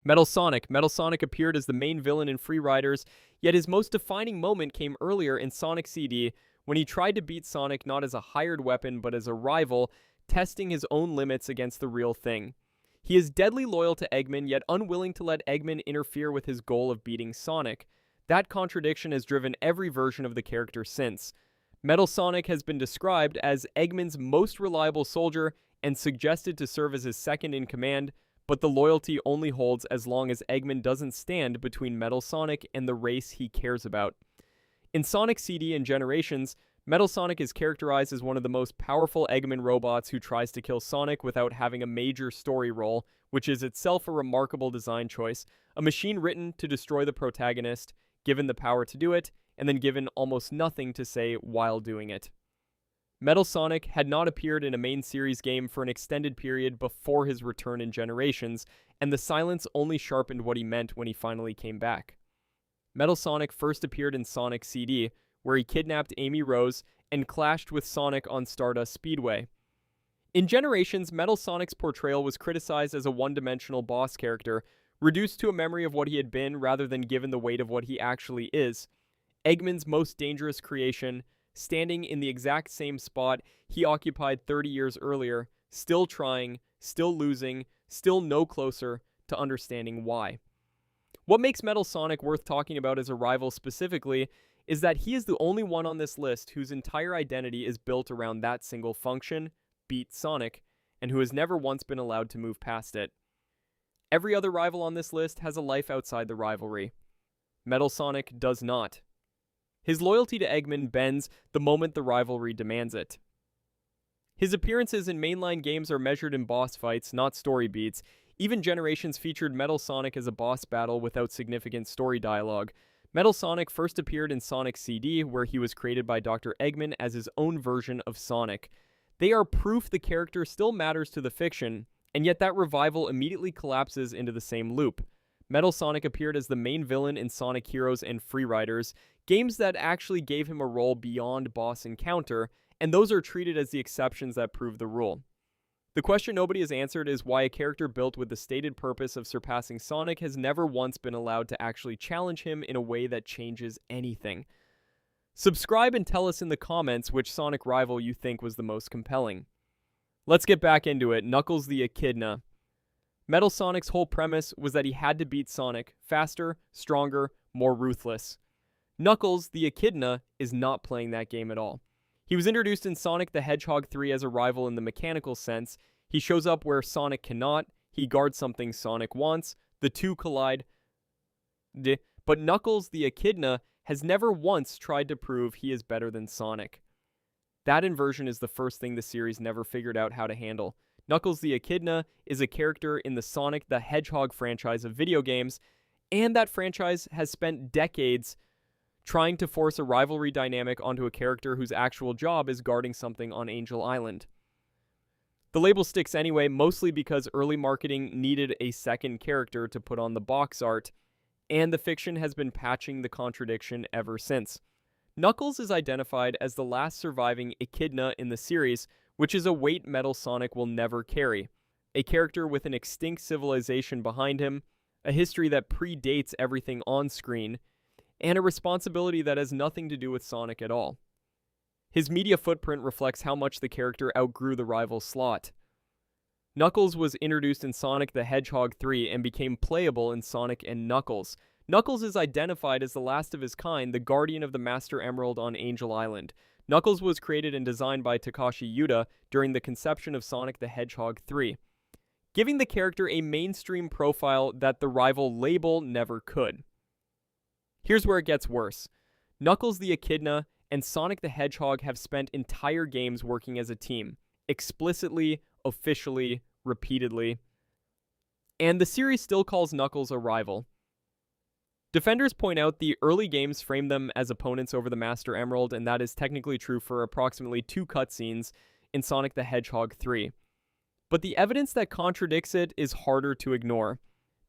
Metal Sonic. Metal Sonic appeared as the main villain in Free Riders, yet his most defining moment came earlier in Sonic CD when he tried to beat Sonic not as a hired weapon but as a rival, testing his own limits against the real thing. He is deadly loyal to Eggman, yet unwilling to let Eggman interfere with his goal of beating Sonic. That contradiction has driven every version of the character since. Metal Sonic has been described as Eggman's most reliable soldier and suggested to serve as his second in command, but the loyalty only holds as long as Eggman doesn't stand between Metal Sonic and the race he cares about. In Sonic CD and Generations, Metal Sonic is characterized as one of the most powerful Eggman robots who tries to kill Sonic without having a major story role, which is itself a remarkable design choice. A machine written to destroy the protagonist, given the power to do it, and then given almost nothing to say while doing it. Metal Sonic had not appeared in a main series game for an extended period before his return in Generations, and the silence only sharpened what he meant when he finally came back. Metal Sonic first appeared in Sonic CD, where he kidnapped Amy Rose and clashed with Sonic on Stardust Speedway. In Generations, Metal Sonic's portrayal was criticized as a one-dimensional boss character, reduced to a memory of what he had been rather than given the weight of what he actually is. Eggman's most dangerous creation, standing in the exact same spot he occupied 30 years earlier, still trying, still losing, still no closer to understanding why. What makes Metal Sonic worth talking about as a rival specifically is that he is the only one on this list whose entire identity is built around that single function, beat Sonic, and who has never once been allowed to move past it. Every other rival on this list has a life outside the rivalry. Metal Sonic does not. His loyalty to Eggman bends the moment the rivalry demands it. His appearances in mainline games are measured in boss fights, not story beats. Even Generations featured Metal Sonic as a boss battle without significant story dialogue. Metal Sonic first appeared in Sonic CD, where he was created by Dr. Eggman as his own version of Sonic. They are proof the character still matters to the fiction, and yet that revival immediately collapses into the same loop. Metal Sonic appeared as the main villain in Sonic Heroes and Free Riders, games that actually gave him a role beyond boss encounter, and those are treated as the exceptions that prove the rule. The question nobody has answered is why a character built with the stated purpose of surpassing Sonic has never once been allowed to actually challenge him in a way that changes anything. Subscribe and tell us in the comments which Sonic rival you think was the most compelling. Let's get back into it. Knuckles the Echidna. Metal Sonic's whole premise was that he had to beat Sonic faster, stronger, more ruthless. Knuckles the Echidna is not playing that game at all. He was introduced in Sonic the Hedgehog 3 as a rival in the mechanical sense. He shows up where Sonic cannot, he guards something Sonic wants, the two collide. But Knuckles the Echidna has never once tried to prove he is better than Sonic. That inversion is the first thing the series never figured out how to handle. Knuckles the Echidna is a character in the Sonic the Hedgehog franchise of video games, and that franchise has spent decades trying to force a rivalry dynamic onto a character whose actual job is guarding something on Angel Island. The label sticks anyway, mostly because early marketing needed a second character to put on the box art, and the fiction has been patching the contradiction ever since. Knuckles is identified as the last surviving Echidna in the series, which is a weight Metal Sonic will never carry. A character with an extinct civilization behind him, a history that predates everything on screen, and a responsibility that has nothing to do with Sonic at all. His media footprint reflects how much the character outgrew the rival slot. Knuckles was introduced in Sonic the Hedgehog 3 and became playable in Sonic and Knuckles. Knuckles is identified as the last of his kind, the guardian of the Master Emerald on Angel Island. Knuckles was created and designed by Takashi Yuda during the conception of Sonic the Hedgehog 3, giving the character a mainstream profile that the rival label never could. Here's where it gets worse. Knuckles the Echidna and Sonic the Hedgehog have spent entire games working as a team, explicitly, officially, repeatedly, and the series still calls Knuckles a rival. Defenders point out the early games frame them as opponents over the Master Emerald, and that is technically true for approximately 2 cutscenes in Sonic the Hedgehog 3. But the evidence that contradicts it is harder to ignore.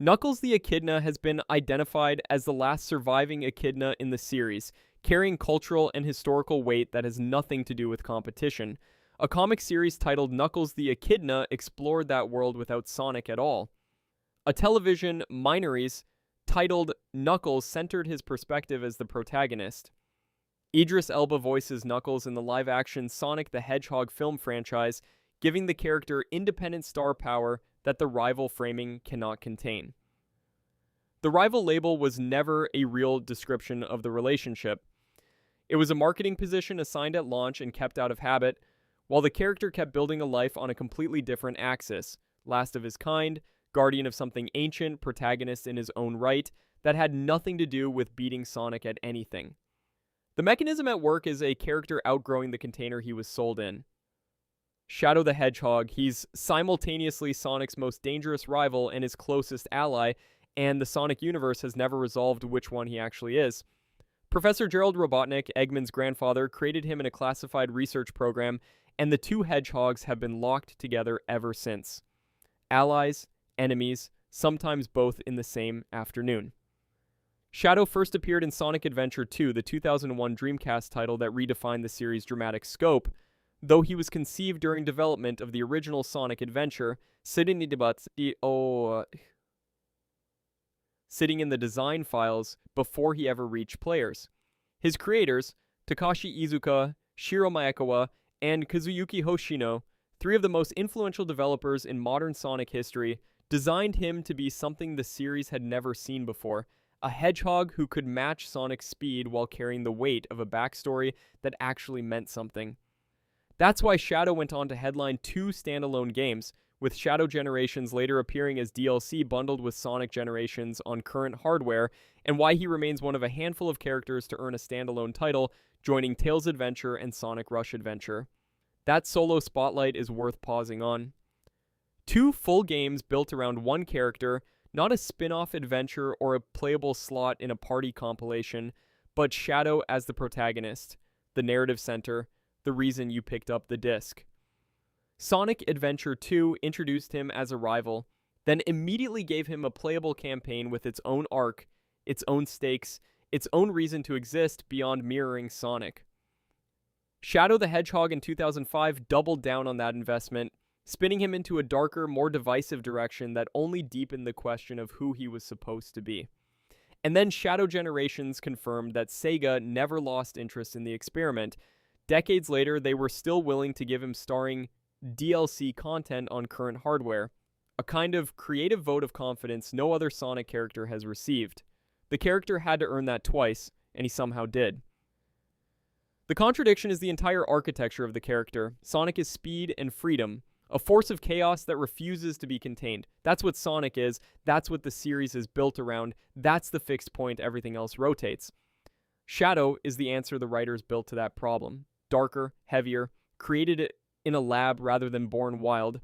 Knuckles the Echidna has been identified as the last surviving Echidna in the series, carrying cultural and historical weight that has nothing to do with competition. A comic series titled Knuckles the Echidna explored that world without Sonic at all. A television miniseries titled Knuckles centered his perspective as the protagonist. Idris Elba voices Knuckles in the live-action Sonic the Hedgehog film franchise, giving the character independent star power that the rival framing cannot contain. The rival label was never a real description of the relationship. It was a marketing position assigned at launch and kept out of habit, while the character kept building a life on a completely different axis, last of his kind, guardian of something ancient, protagonist in his own right, that had nothing to do with beating Sonic at anything. The mechanism at work is a character outgrowing the container he was sold in. Shadow the Hedgehog, he's simultaneously Sonic's most dangerous rival and his closest ally, and the Sonic universe has never resolved which one he actually is. Professor Gerald Robotnik, Eggman's grandfather, created him in a classified research program, and the two hedgehogs have been locked together ever since. Allies, enemies, sometimes both in the same afternoon. Shadow first appeared in Sonic Adventure 2, the 2001 Dreamcast title that redefined the series' dramatic scope, though he was conceived during development of the original Sonic Adventure, sitting in the design files before he ever reached players. His creators, Takashi Iizuka, Shiro Maekawa, and Kazuyuki Hoshino, three of the most influential developers in modern Sonic history, designed him to be something the series had never seen before, a hedgehog who could match Sonic's speed while carrying the weight of a backstory that actually meant something. That's why Shadow went on to headline 2 standalone games, with Shadow Generations later appearing as DLC bundled with Sonic Generations on current hardware, and why he remains one of a handful of characters to earn a standalone title, joining Tails Adventure and Sonic Rush Adventure. That solo spotlight is worth pausing on. 2 full games built around one character, not a spin-off adventure or a playable slot in a party compilation, but Shadow as the protagonist, the narrative center, the reason you picked up the disc. Sonic Adventure 2 introduced him as a rival, then immediately gave him a playable campaign with its own arc, its own stakes, its own reason to exist beyond mirroring Sonic. Shadow the Hedgehog in 2005 doubled down on that investment, spinning him into a darker, more divisive direction that only deepened the question of who he was supposed to be. And then Shadow Generations confirmed that Sega never lost interest in the experiment. Decades later, they were still willing to give him starring DLC content on current hardware, a kind of creative vote of confidence no other Sonic character has received. The character had to earn that twice, and he somehow did. The contradiction is the entire architecture of the character. Sonic is speed and freedom, a force of chaos that refuses to be contained. That's what Sonic is, that's what the series is built around, that's the fixed point everything else rotates. Shadow is the answer the writers built to that problem. Darker, heavier, created it in a lab rather than born wild.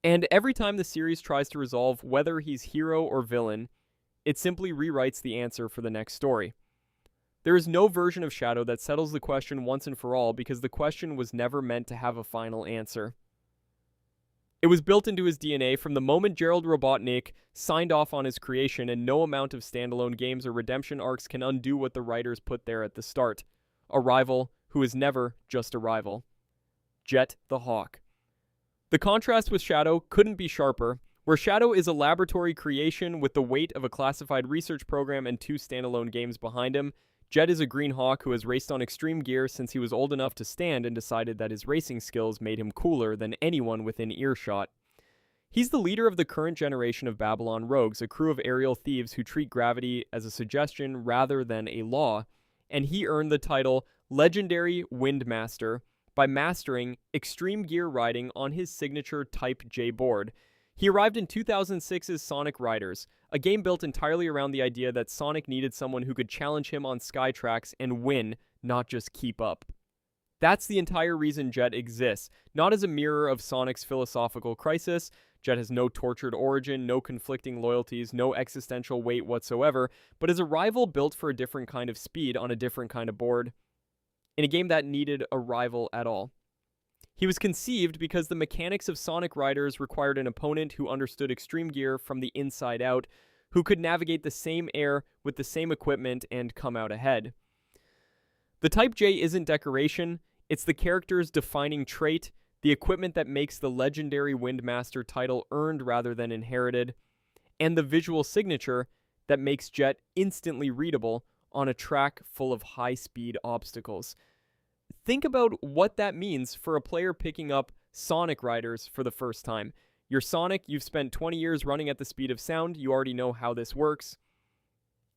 And every time the series tries to resolve whether he's hero or villain, it simply rewrites the answer for the next story. There is no version of Shadow that settles the question once and for all because the question was never meant to have a final answer. It was built into his DNA from the moment Gerald Robotnik signed off on his creation, and no amount of standalone games or redemption arcs can undo what the writers put there at the start. A rival who is never just a rival. Jet the Hawk. The contrast with Shadow couldn't be sharper, where Shadow is a laboratory creation with the weight of a classified research program and 2 standalone games behind him. Jet is a green hawk who has raced on extreme gear since he was old enough to stand and decided that his racing skills made him cooler than anyone within earshot. He's the leader of the current generation of Babylon rogues, a crew of aerial thieves who treat gravity as a suggestion rather than a law, and he earned the title Legendary Windmaster by mastering extreme gear riding on his signature Type J board. He arrived in 2006's Sonic Riders, a game built entirely around the idea that Sonic needed someone who could challenge him on Skytracks and win, not just keep up. That's the entire reason Jet exists, not as a mirror of Sonic's philosophical crisis. Jet has no tortured origin, no conflicting loyalties, no existential weight whatsoever, but as a rival built for a different kind of speed on a different kind of board, in a game that needed a rival at all. He was conceived because the mechanics of Sonic Riders required an opponent who understood extreme gear from the inside out, who could navigate the same air with the same equipment and come out ahead. The Type J isn't decoration, it's the character's defining trait, the equipment that makes the legendary Windmaster title earned rather than inherited, and the visual signature that makes Jet instantly readable on a track full of high-speed obstacles. Think about what that means for a player picking up Sonic Riders for the first time. You're Sonic, you've spent 20 years running at the speed of sound, you already know how this works.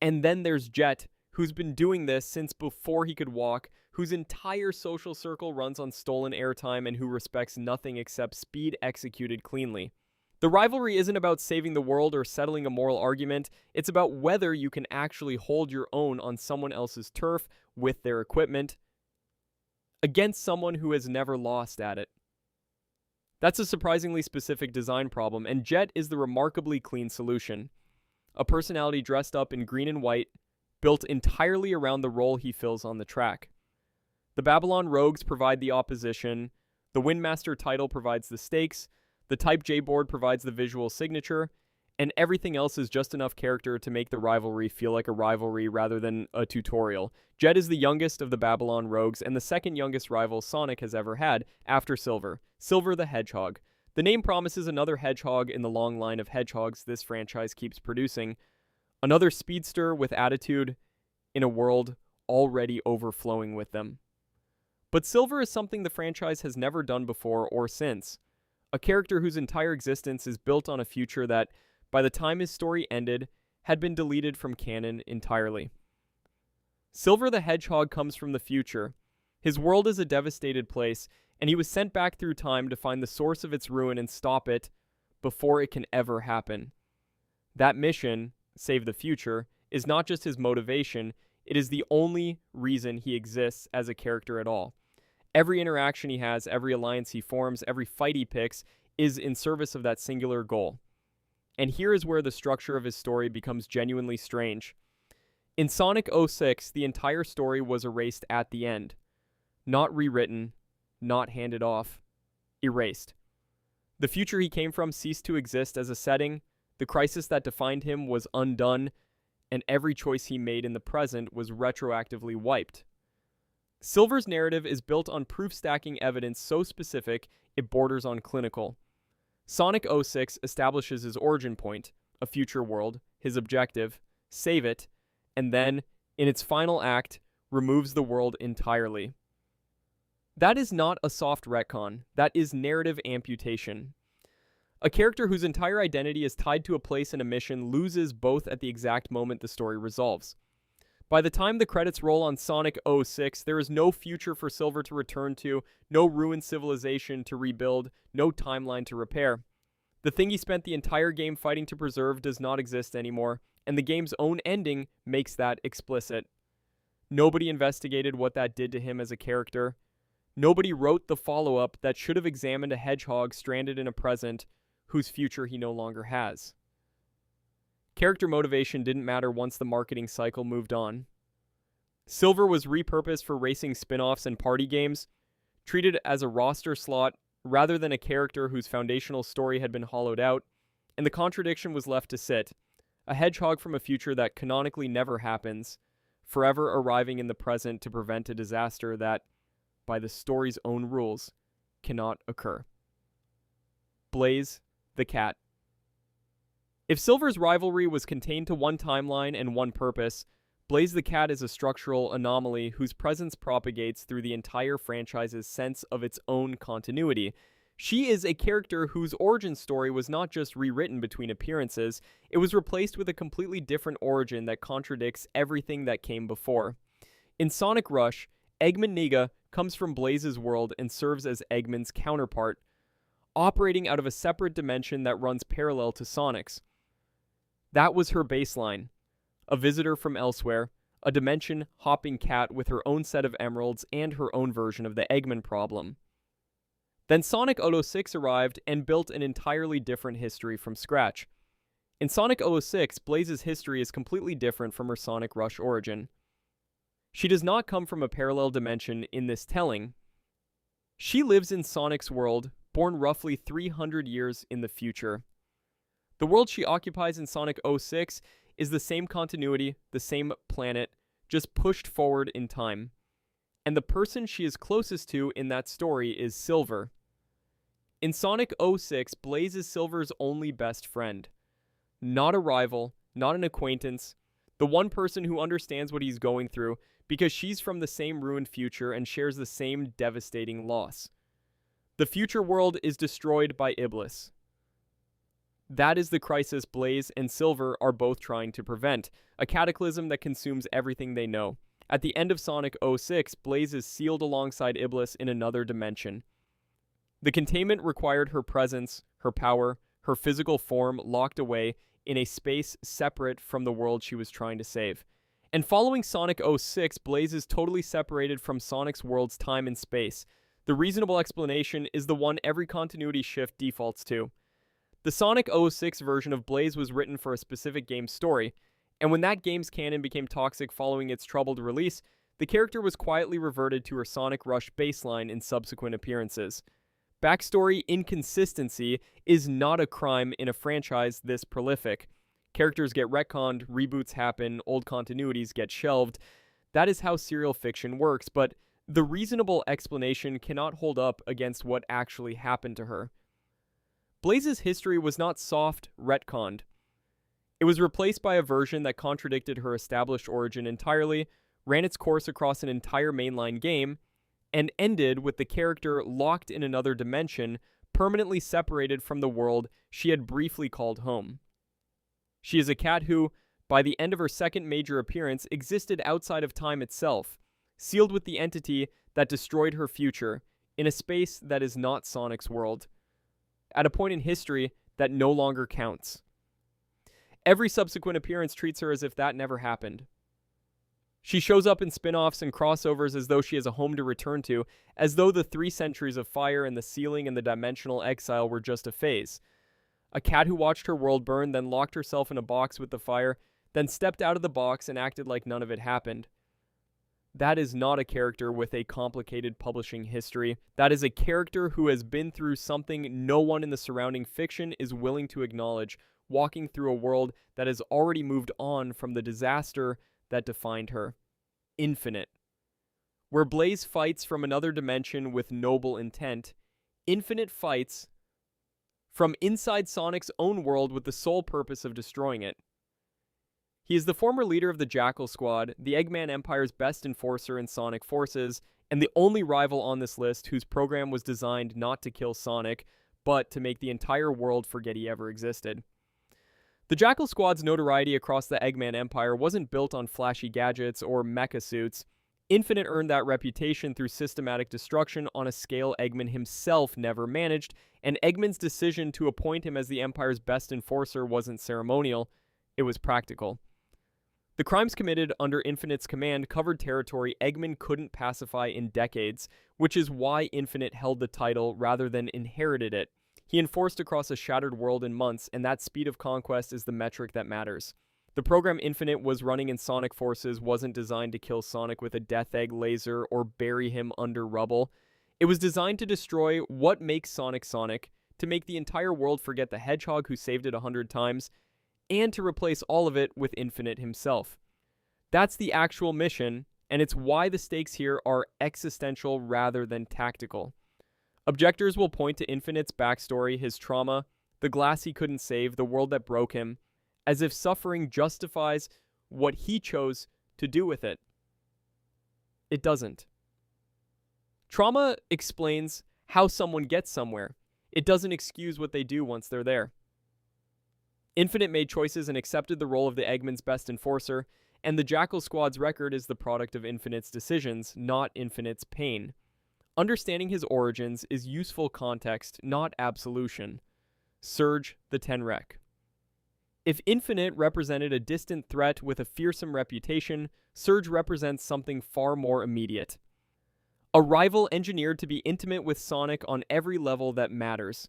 And then there's Jet, who's been doing this since before he could walk, whose entire social circle runs on stolen airtime, and who respects nothing except speed executed cleanly. The rivalry isn't about saving the world or settling a moral argument, it's about whether you can actually hold your own on someone else's turf with their equipment against someone who has never lost at it. That's a surprisingly specific design problem, and Jet is the remarkably clean solution. A personality dressed up in green and white, built entirely around the role he fills on the track. The Babylon Rogues provide the opposition, the Windmaster title provides the stakes, the Type J board provides the visual signature, and everything else is just enough character to make the rivalry feel like a rivalry rather than a tutorial. Jet is the youngest of the Babylon Rogues and the second youngest rival Sonic has ever had, after Silver the Hedgehog. The name promises another hedgehog in the long line of hedgehogs this franchise keeps producing, another speedster with attitude in a world already overflowing with them. But Silver is something the franchise has never done before or since. A character whose entire existence is built on a future that, by the time his story ended, had been deleted from canon entirely. Silver the Hedgehog comes from the future. His world is a devastated place, and he was sent back through time to find the source of its ruin and stop it before it can ever happen. That mission, save the future, is not just his motivation, it is the only reason he exists as a character at all. Every interaction he has, every alliance he forms, every fight he picks is in service of that singular goal. And here is where the structure of his story becomes genuinely strange. In Sonic 06, the entire story was erased at the end. Not rewritten, not handed off, erased. The future he came from ceased to exist as a setting, the crisis that defined him was undone, and every choice he made in the present was retroactively wiped. Silver's narrative is built on proof-stacking evidence so specific it borders on clinical. Sonic 06 establishes his origin point, a future world, his objective, save it, and then, in its final act, removes the world entirely. That is not a soft retcon, that is narrative amputation. A character whose entire identity is tied to a place and a mission loses both at the exact moment the story resolves. By the time the credits roll on Sonic 06, there is no future for Silver to return to, no ruined civilization to rebuild, no timeline to repair. The thing he spent the entire game fighting to preserve does not exist anymore, and the game's own ending makes that explicit. Nobody investigated what that did to him as a character. Nobody wrote the follow-up that should have examined a hedgehog stranded in a present whose future he no longer has. Character motivation didn't matter once the marketing cycle moved on. Silver was repurposed for racing spin-offs and party games, treated as a roster slot rather than a character whose foundational story had been hollowed out, and the contradiction was left to sit. A hedgehog from a future that canonically never happens, forever arriving in the present to prevent a disaster that, by the story's own rules, cannot occur. Blaze the Cat. If Silver's rivalry was contained to one timeline and one purpose, Blaze the Cat is a structural anomaly whose presence propagates through the entire franchise's sense of its own continuity. She is a character whose origin story was not just rewritten between appearances, it was replaced with a completely different origin that contradicts everything that came before. In Sonic Rush, Eggman Niga comes from Blaze's world and serves as Eggman's counterpart, operating out of a separate dimension that runs parallel to Sonic's. That was her baseline. A visitor from elsewhere, a dimension-hopping cat with her own set of emeralds and her own version of the Eggman problem. Then Sonic 06 arrived and built an entirely different history from scratch. In Sonic 06, Blaze's history is completely different from her Sonic Rush origin. She does not come from a parallel dimension in this telling. She lives in Sonic's world, born roughly 300 years in the future. The world she occupies in Sonic 06 is the same continuity, the same planet, just pushed forward in time. And the person she is closest to in that story is Silver. In Sonic 06, Blaze is Silver's only best friend. Not a rival, not an acquaintance, the one person who understands what he's going through because she's from the same ruined future and shares the same devastating loss. The future world is destroyed by Iblis. That is the crisis Blaze and Silver are both trying to prevent, a cataclysm that consumes everything they know. At the end of Sonic 06, Blaze is sealed alongside Iblis in another dimension. The containment required her presence, her power, her physical form locked away in a space separate from the world she was trying to save. And following Sonic 06, Blaze is totally separated from Sonic's world's time and space. The reasonable explanation is the one every continuity shift defaults to. The Sonic 06 version of Blaze was written for a specific game's story, and when that game's canon became toxic following its troubled release, the character was quietly reverted to her Sonic Rush baseline in subsequent appearances. Backstory inconsistency is not a crime in a franchise this prolific. Characters get retconned, reboots happen, old continuities get shelved. That is how serial fiction works, but the reasonable explanation cannot hold up against what actually happened to her. Blaze's history was not soft retconned. It was replaced by a version that contradicted her established origin entirely, ran its course across an entire mainline game, and ended with the character locked in another dimension, permanently separated from the world she had briefly called home. She is a cat who, by the end of her second major appearance, existed outside of time itself, sealed with the entity that destroyed her future, in a space that is not Sonic's world, at a point in history that no longer counts. Every subsequent appearance treats her as if that never happened. She shows up in spin-offs and crossovers as though she has a home to return to, as though the 3 centuries of fire and the sealing and the dimensional exile were just a phase. A cat who watched her world burn, then locked herself in a box with the fire, then stepped out of the box and acted like none of it happened. That is not a character with a complicated publishing history. That is a character who has been through something no one in the surrounding fiction is willing to acknowledge, walking through a world that has already moved on from the disaster that defined her. Infinite. Where Blaze fights from another dimension with noble intent, Infinite fights from inside Sonic's own world with the sole purpose of destroying it. He is the former leader of the Jackal Squad, the Eggman Empire's best enforcer in Sonic forces, and the only rival on this list whose program was designed not to kill Sonic, but to make the entire world forget he ever existed. The Jackal Squad's notoriety across the Eggman Empire wasn't built on flashy gadgets or mecha suits. Infinite earned that reputation through systematic destruction on a scale Eggman himself never managed, and Eggman's decision to appoint him as the Empire's best enforcer wasn't ceremonial, it was practical. The crimes committed under Infinite's command covered territory Eggman couldn't pacify in decades, which is why Infinite held the title rather than inherited it. He enforced across a shattered world in months, and that speed of conquest is the metric that matters. The program Infinite was running in Sonic forces wasn't designed to kill Sonic with a Death Egg laser or bury him under rubble. It was designed to destroy what makes Sonic Sonic, to make the entire world forget the Hedgehog who saved it 100 times, and to replace all of it with Infinite himself. That's the actual mission, and it's why the stakes here are existential rather than tactical. Objectors will point to Infinite's backstory, his trauma, the glass he couldn't save, the world that broke him, as if suffering justifies what he chose to do with it. It doesn't. Trauma explains how someone gets somewhere. It doesn't excuse what they do once they're there. Infinite made choices and accepted the role of the Eggman's best enforcer, and the Jackal Squad's record is the product of Infinite's decisions, not Infinite's pain. Understanding his origins is useful context, not absolution. Surge the Tenrec. If Infinite represented a distant threat with a fearsome reputation, Surge represents something far more immediate. A rival engineered to be intimate with Sonic on every level that matters.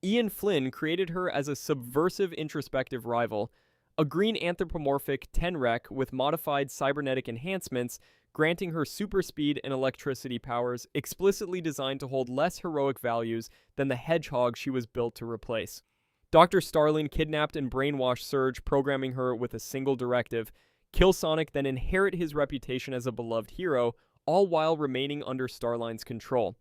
Ian Flynn created her as a subversive introspective rival, a green anthropomorphic Tenrec with modified cybernetic enhancements, granting her super speed and electricity powers explicitly designed to hold less heroic values than the Hedgehog she was built to replace. Dr. Starline kidnapped and brainwashed Surge, programming her with a single directive: kill Sonic, then inherit his reputation as a beloved hero, all while remaining under Starline's control.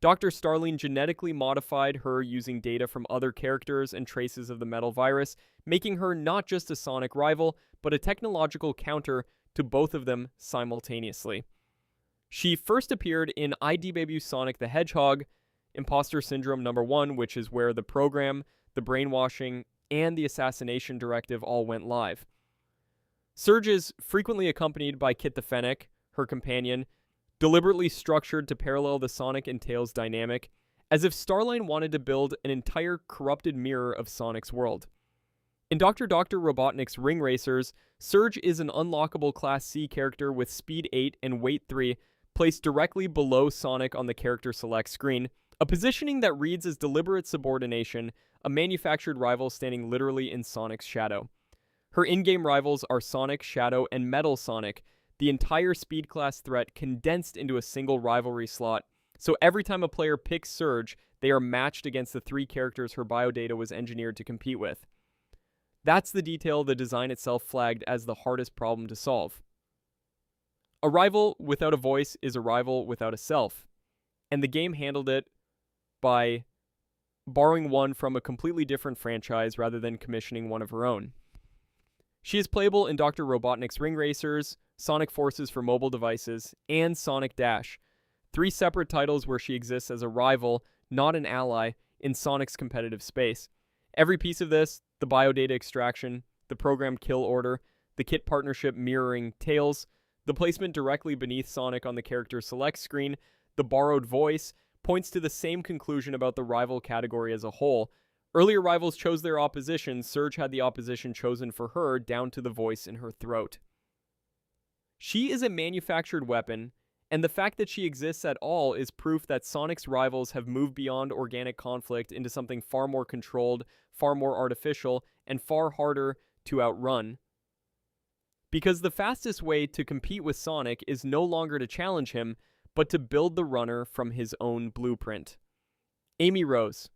Dr. Starline genetically modified her using data from other characters and traces of the metal virus, making her not just a Sonic rival, but a technological counter to both of them simultaneously. She first appeared in ID Debut Sonic the Hedgehog, Imposter Syndrome #1, which is where the program, the brainwashing, and the assassination directive all went live. Surge is frequently accompanied by Kit the Fennec, her companion, deliberately structured to parallel the Sonic and Tails dynamic, as if Starline wanted to build an entire corrupted mirror of Sonic's world. In Dr. Robotnik's Ring Racers, Surge is an unlockable Class C character with speed 8 and weight 3, placed directly below Sonic on the character select screen, a positioning that reads as deliberate subordination, a manufactured rival standing literally in Sonic's shadow. Her in-game rivals are Sonic, Shadow, and Metal Sonic, the entire speed class threat condensed into a single rivalry slot, so every time a player picks Surge, they are matched against the 3 characters her biodata was engineered to compete with. That's the detail the design itself flagged as the hardest problem to solve. A rival without a voice is a rival without a self, and the game handled it by borrowing one from a completely different franchise rather than commissioning one of her own. She is playable in Dr. Robotnik's Ring Racers, Sonic Forces for mobile devices, and Sonic Dash, 3 separate titles where she exists as a rival, not an ally, in Sonic's competitive space. Every piece of this, the biodata extraction, the programmed kill order, the kit partnership mirroring Tails, the placement directly beneath Sonic on the character select screen, the borrowed voice, points to the same conclusion about the rival category as a whole. Earlier rivals chose their opposition, Surge had the opposition chosen for her down to the voice in her throat. She is a manufactured weapon, and the fact that she exists at all is proof that Sonic's rivals have moved beyond organic conflict into something far more controlled, far more artificial, and far harder to outrun. Because the fastest way to compete with Sonic is no longer to challenge him, but to build the runner from his own blueprint. Amy Rose.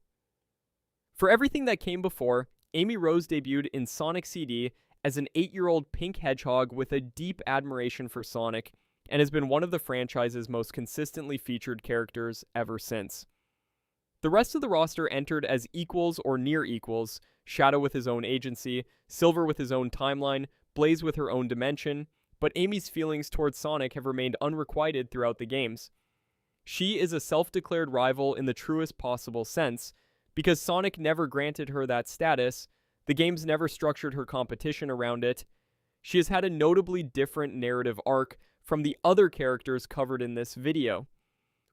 For everything that came before, Amy Rose debuted in Sonic CD as an 8-year-old pink hedgehog with a deep admiration for Sonic, and has been one of the franchise's most consistently featured characters ever since. The rest of the roster entered as equals or near equals, Shadow with his own agency, Silver with his own timeline, Blaze with her own dimension, but Amy's feelings towards Sonic have remained unrequited throughout the games. She is a self-declared rival in the truest possible sense, because Sonic never granted her that status, the games never structured her competition around it. She has had a notably different narrative arc from the other characters covered in this video,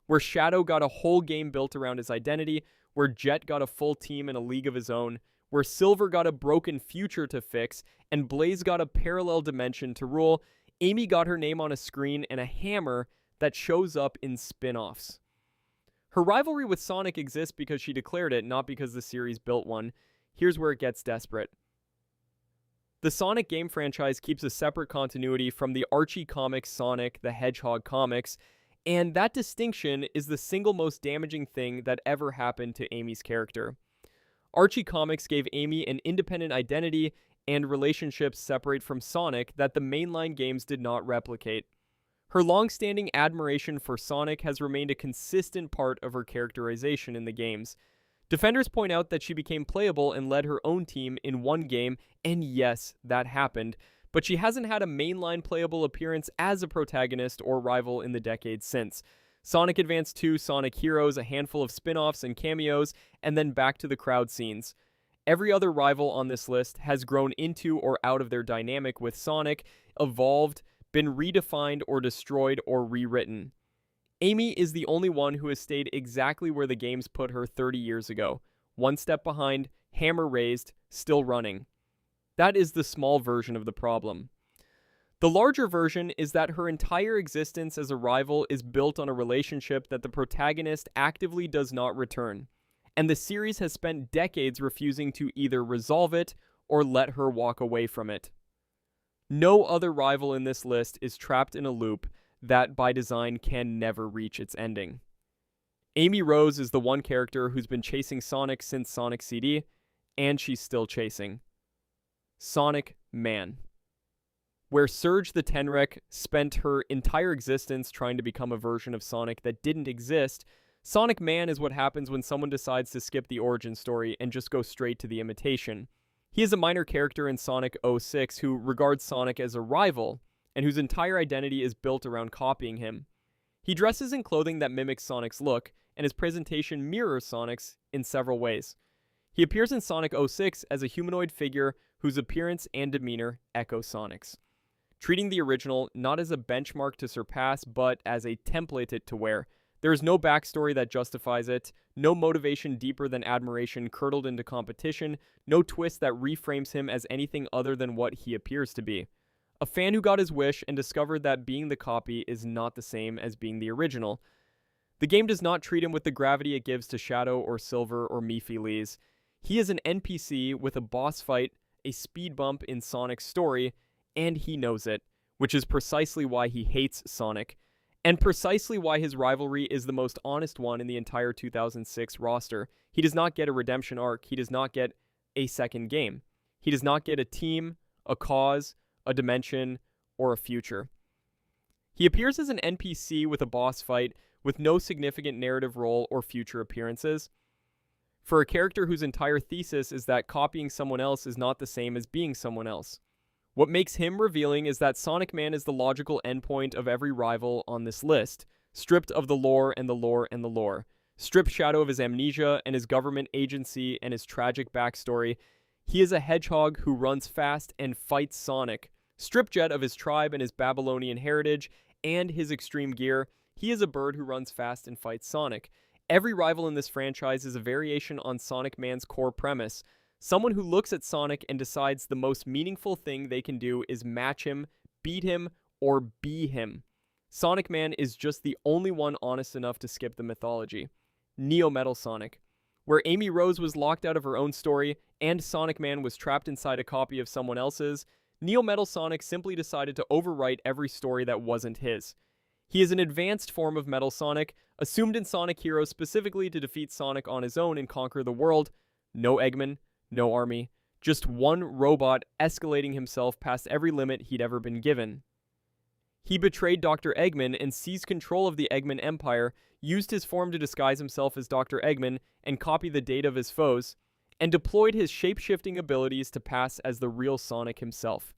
where Shadow got a whole game built around his identity, where Jet got a full team in a league of his own, where Silver got a broken future to fix, and Blaze got a parallel dimension to rule. Amy got her name on a screen and a hammer that shows up in spin-offs. Her rivalry with Sonic exists because she declared it, not because the series built one. Here's where it gets desperate. The Sonic game franchise keeps a separate continuity from the Archie Comics Sonic the Hedgehog comics, and that distinction is the single most damaging thing that ever happened to Amy's character. Archie Comics gave Amy an independent identity and relationships separate from Sonic that the mainline games did not replicate. Her long-standing admiration for Sonic has remained a consistent part of her characterization in the games. Defenders point out that she became playable and led her own team in one game, and yes, that happened, but she hasn't had a mainline playable appearance as a protagonist or rival in the decades since. Sonic Advance 2, Sonic Heroes, a handful of spin-offs and cameos, and then back to the crowd scenes. Every other rival on this list has grown into or out of their dynamic with Sonic, evolved, been redefined or destroyed or rewritten. Amy is the only one who has stayed exactly where the games put her 30 years ago. One step behind, hammer raised, still running. That is the small version of the problem. The larger version is that her entire existence as a rival is built on a relationship that the protagonist actively does not return, and the series has spent decades refusing to either resolve it or let her walk away from it. No other rival in this list is trapped in a loop that, by design, can never reach its ending. Amy Rose is the one character who's been chasing Sonic since Sonic CD, and she's still chasing. Sonic Man. Where Serge the Tenrec spent her entire existence trying to become a version of Sonic that didn't exist, Sonic Man is what happens when someone decides to skip the origin story and just go straight to the imitation. He is a minor character in Sonic 06 who regards Sonic as a rival, and whose entire identity is built around copying him. He dresses in clothing that mimics Sonic's look, and his presentation mirrors Sonic's in several ways. He appears in Sonic 06 as a humanoid figure whose appearance and demeanor echo Sonic's, treating the original not as a benchmark to surpass, but as a template to wear. There is no backstory that justifies it, no motivation deeper than admiration curdled into competition, no twist that reframes him as anything other than what he appears to be. A fan who got his wish and discovered that being the copy is not the same as being the original. The game does not treat him with the gravity it gives to Shadow or Silver or Miffy Lee's. He is an NPC with a boss fight, a speed bump in Sonic's story, and he knows it, which is precisely why he hates Sonic, and precisely why his rivalry is the most honest one in the entire 2006 roster. He does not get a redemption arc, he does not get a second game. He does not get a team, a cause, a dimension, or a future. He appears as an NPC with a boss fight, with no significant narrative role or future appearances. For a character whose entire thesis is that copying someone else is not the same as being someone else. What makes him revealing is that Sonic Man is the logical endpoint of every rival on this list, stripped of the lore and the lore and the lore. Strip Shadow of his amnesia and his government agency and his tragic backstory. He is a hedgehog who runs fast and fights Sonic. Strip Jet of his tribe and his Babylonian heritage and his extreme gear. He is a bird who runs fast and fights Sonic. Every rival in this franchise is a variation on Sonic Man's core premise. Someone who looks at Sonic and decides the most meaningful thing they can do is match him, beat him, or be him. Sonic Man is just the only one honest enough to skip the mythology. Neo Metal Sonic. Where Amy Rose was locked out of her own story and Sonic Man was trapped inside a copy of someone else's, Neo Metal Sonic simply decided to overwrite every story that wasn't his. He is an advanced form of Metal Sonic, assumed in Sonic Heroes specifically to defeat Sonic on his own and conquer the world. No Eggman, no army, just one robot escalating himself past every limit he'd ever been given. He betrayed Dr. Eggman and seized control of the Eggman Empire, used his form to disguise himself as Dr. Eggman and copy the data of his foes, and deployed his shape-shifting abilities to pass as the real Sonic himself.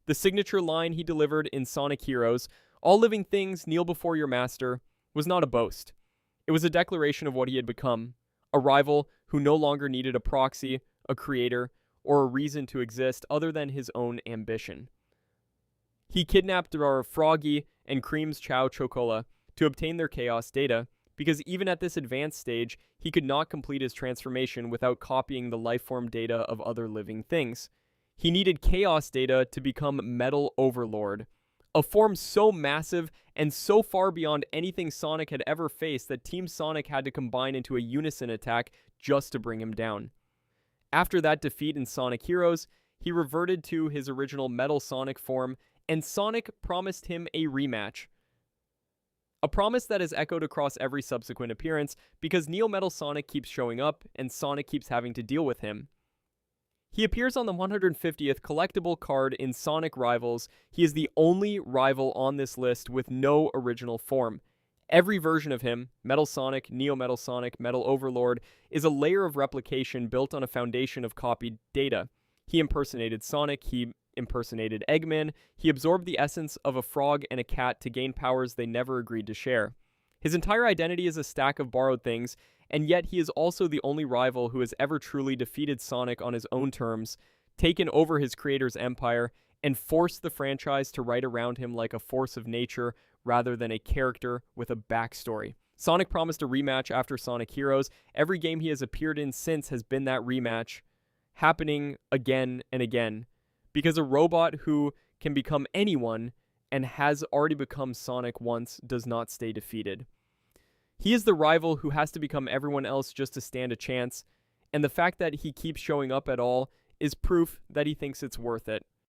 The signature line he delivered in Sonic Heroes, "All living things kneel before your master," was not a boast. It was a declaration of what he had become, a rival who no longer needed a proxy, a creator, or a reason to exist other than his own ambition. He kidnapped our Froggy and Cream's Chow Chocola to obtain their chaos data, because even at this advanced stage, he could not complete his transformation without copying the lifeform data of other living things. He needed chaos data to become Metal Overlord, a form so massive and so far beyond anything Sonic had ever faced that Team Sonic had to combine into a unison attack just to bring him down. After that defeat in Sonic Heroes, he reverted to his original Metal Sonic form, and Sonic promised him a rematch. A promise that is echoed across every subsequent appearance, because Neo Metal Sonic keeps showing up, and Sonic keeps having to deal with him. He appears on the 150th collectible card in Sonic Rivals. He is the only rival on this list with no original form. Every version of him, Metal Sonic, Neo Metal Sonic, Metal Overlord, is a layer of replication built on a foundation of copied data. He impersonated Sonic, he impersonated Eggman, he absorbed the essence of a frog and a cat to gain powers they never agreed to share. His entire identity is a stack of borrowed things, and yet he is also the only rival who has ever truly defeated Sonic on his own terms, taken over his creator's empire, and forced the franchise to write around him like a force of nature rather than a character with a backstory. Sonic promised a rematch after Sonic Heroes. Every game he has appeared in since has been that rematch, happening again and again, because a robot who can become anyone and has already become Sonic once does not stay defeated. He is the rival who has to become everyone else just to stand a chance, and the fact that he keeps showing up at all is proof that he thinks it's worth it.